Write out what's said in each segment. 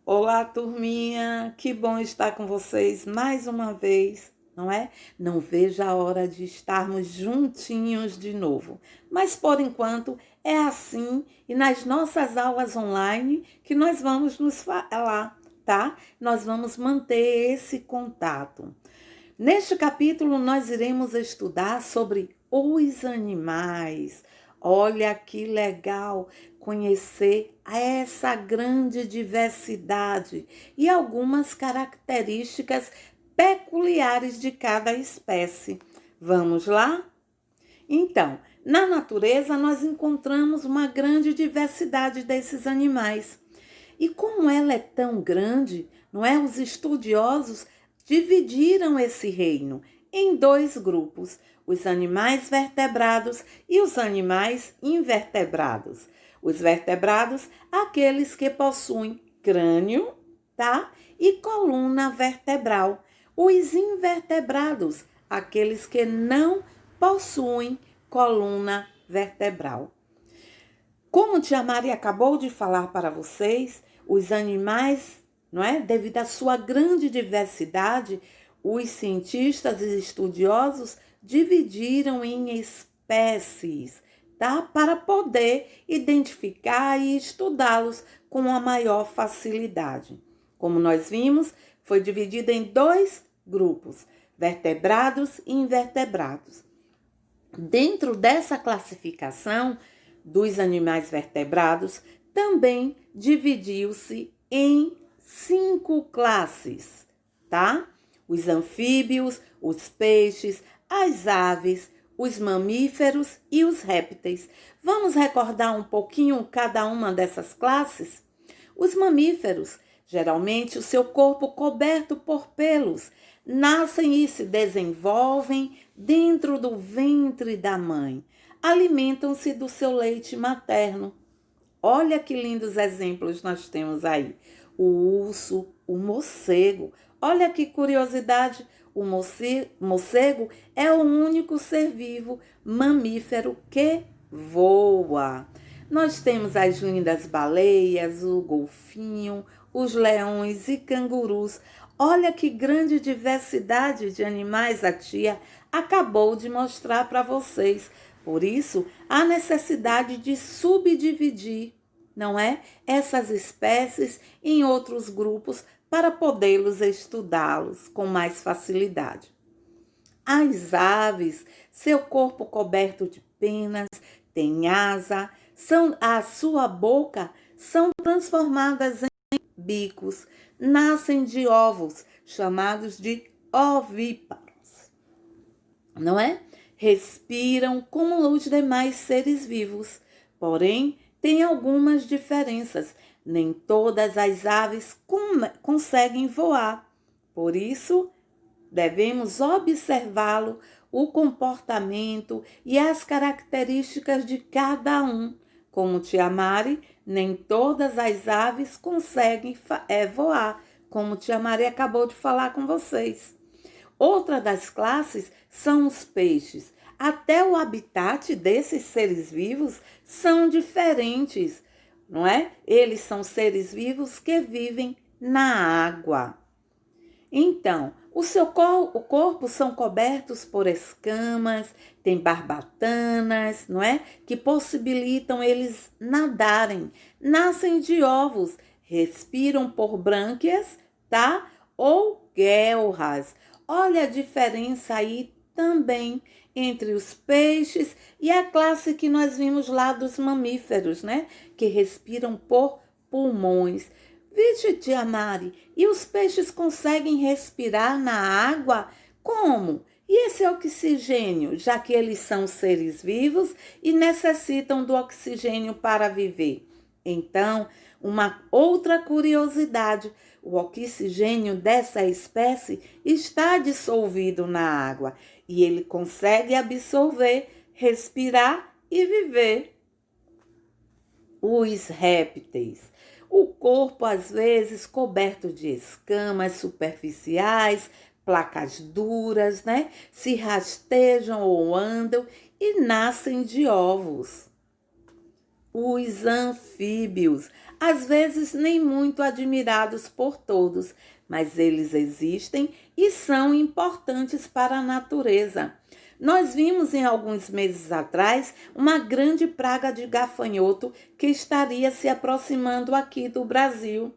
Olá, turminha! Que bom estar com vocês mais uma vez, não é? Não vejo a hora de estarmos juntinhos de novo. Mas por enquanto é assim e nas nossas aulas online que nós vamos nos falar, tá? Nós vamos manter esse contato. Neste capítulo, nós iremos estudar sobre os animais. Olha que legal conhecer essa grande diversidade e algumas características peculiares de cada espécie. Vamos lá? Então, na natureza, nós encontramos uma grande diversidade desses animais. E como ela é tão grande, não é? Os estudiosos dividiram esse reino em dois grupos: os animais vertebrados e os animais invertebrados. Os vertebrados, aqueles que possuem crânio, tá? E coluna vertebral. Os invertebrados, aqueles que não possuem coluna vertebral. Como Tia Mari acabou de falar para vocês, os animais, não é? Devido à sua grande diversidade, os cientistas e estudiosos dividiram em espécies, tá? Para poder identificar e estudá-los com a maior facilidade. Como nós vimos, foi dividido em dois grupos: vertebrados e invertebrados. Dentro dessa classificação dos animais vertebrados, também dividiu-se em 5 classes, tá? Os anfíbios, os peixes, as aves, os mamíferos e os répteis. Vamos recordar um pouquinho cada uma dessas classes? Os mamíferos, geralmente o seu corpo coberto por pelos, nascem e se desenvolvem dentro do ventre da mãe. Alimentam-se do seu leite materno. Olha que lindos exemplos nós temos aí. O urso, o morcego. Olha que curiosidade, o morcego é o único ser vivo mamífero que voa. Nós temos as lindas baleias, o golfinho, os leões e cangurus. Olha que grande diversidade de animais a tia acabou de mostrar para vocês. Por isso, há necessidade de subdividir, não é? Essas espécies em outros grupos para podê-los estudá-los com mais facilidade. As aves, seu corpo coberto de penas, tem asa, a sua boca são transformadas em bicos, nascem de ovos, chamados de ovíparos, não é? Respiram como os demais seres vivos, porém, tem algumas diferenças. Nem todas as aves conseguem voar. Por isso, devemos observá-lo, o comportamento e as características de cada um. Como Tia Mari, nem todas as aves conseguem voar, como Tia Mari acabou de falar com vocês. Outra das classes são os peixes. Até o habitat desses seres vivos são diferentes, não é? Eles são seres vivos que vivem na água. Então, o corpo são cobertos por escamas, tem barbatanas, não é? Que possibilitam eles nadarem. Nascem de ovos, respiram por brânquias, tá? Ou guelras. Olha a diferença aí também entre os peixes e a classe que nós vimos lá dos mamíferos, né? Que respiram por pulmões. Vixe, tia Mari, e os peixes conseguem respirar na água? Como? E esse oxigênio, já que eles são seres vivos e necessitam do oxigênio para viver? Então, uma outra curiosidade: o oxigênio dessa espécie está dissolvido na água e ele consegue absorver, respirar e viver. Os répteis. O corpo, às vezes, coberto de escamas superficiais, placas duras, né? Se rastejam ou andam e nascem de ovos. Os anfíbios, às vezes nem muito admirados por todos, mas eles existem e são importantes para a natureza. Nós vimos em alguns meses atrás uma grande praga de gafanhoto que estaria se aproximando aqui do Brasil.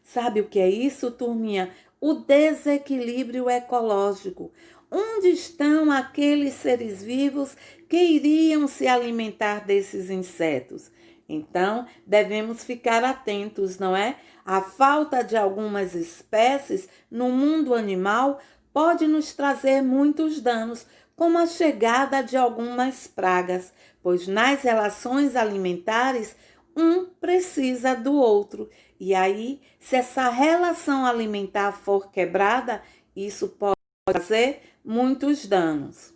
Sabe o que é isso, turminha? O desequilíbrio ecológico. Onde estão aqueles seres vivos que iriam se alimentar desses insetos? Então, devemos ficar atentos, não é? A falta de algumas espécies no mundo animal pode nos trazer muitos danos, como a chegada de algumas pragas, pois nas relações alimentares um precisa do outro. E aí, se essa relação alimentar for quebrada, isso pode fazer muitos danos.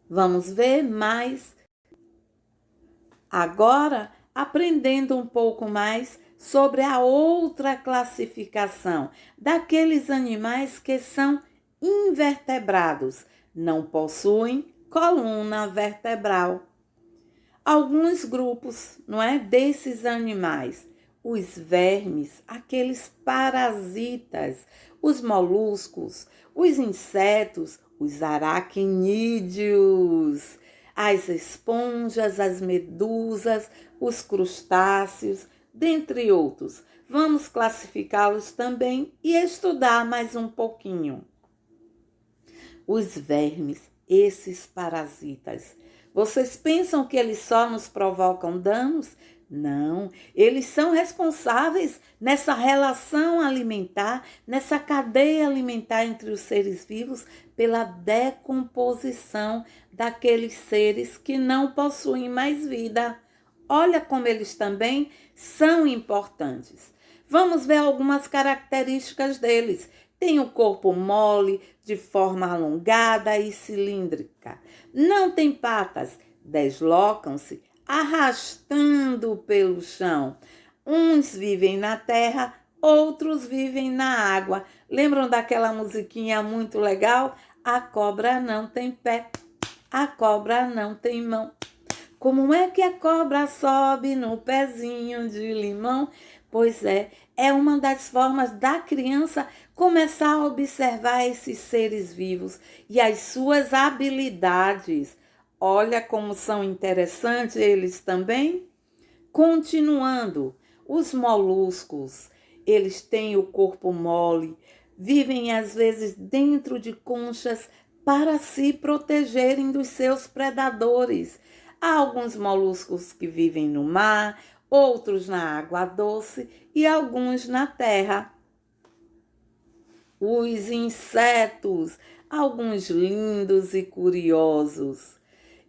Vamos ver mais agora, aprendendo um pouco mais sobre a outra classificação daqueles animais que são invertebrados, não possuem coluna vertebral. Alguns grupos, não é, desses animais, os vermes, aqueles parasitas, os moluscos, os insetos, os aracnídeos, as esponjas, as medusas, os crustáceos, dentre outros. Vamos classificá-los também e estudar mais um pouquinho. Os vermes, esses parasitas, vocês pensam que eles só nos provocam danos? Não, eles são responsáveis nessa relação alimentar, nessa cadeia alimentar entre os seres vivos, pela decomposição daqueles seres que não possuem mais vida. Olha como eles também são importantes. Vamos ver algumas características deles. Tem o corpo mole, de forma alongada e cilíndrica. Não tem patas, deslocam-se arrastando pelo chão. Uns vivem na terra, outros vivem na água. Lembram daquela musiquinha muito legal? A cobra não tem pé, a cobra não tem mão. Como é que a cobra sobe no pezinho de limão? Pois é uma das formas da criança começar a observar esses seres vivos e as suas habilidades. Olha como são interessantes eles também. Continuando, os moluscos, eles têm o corpo mole, vivem às vezes dentro de conchas para se protegerem dos seus predadores. Há alguns moluscos que vivem no mar, outros na água doce e alguns na terra. Os insetos, alguns lindos e curiosos.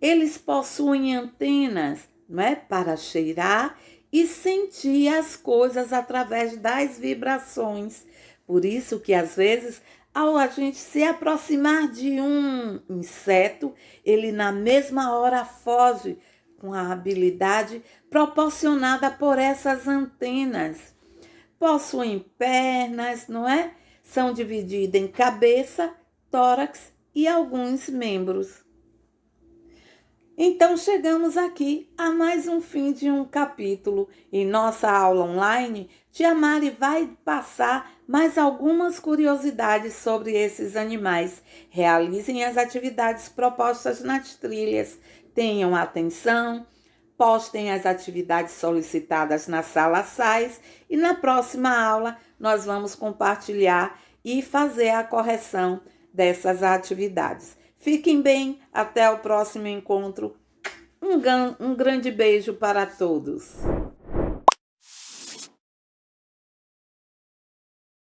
Eles possuem antenas, não é, para cheirar e sentir as coisas através das vibrações. Por isso que às vezes, ao a gente se aproximar de um inseto, ele na mesma hora foge com a habilidade proporcionada por essas antenas. Possuem pernas, não é? São divididas em cabeça, tórax e alguns membros. Então chegamos aqui a mais um fim de um capítulo. Em nossa aula online, Tia Mari vai passar mais algumas curiosidades sobre esses animais. Realizem as atividades propostas nas trilhas. Tenham atenção, postem as atividades solicitadas na sala SAIS e na próxima aula nós vamos compartilhar e fazer a correção dessas atividades. Fiquem bem, até o próximo encontro. Um grande beijo para todos.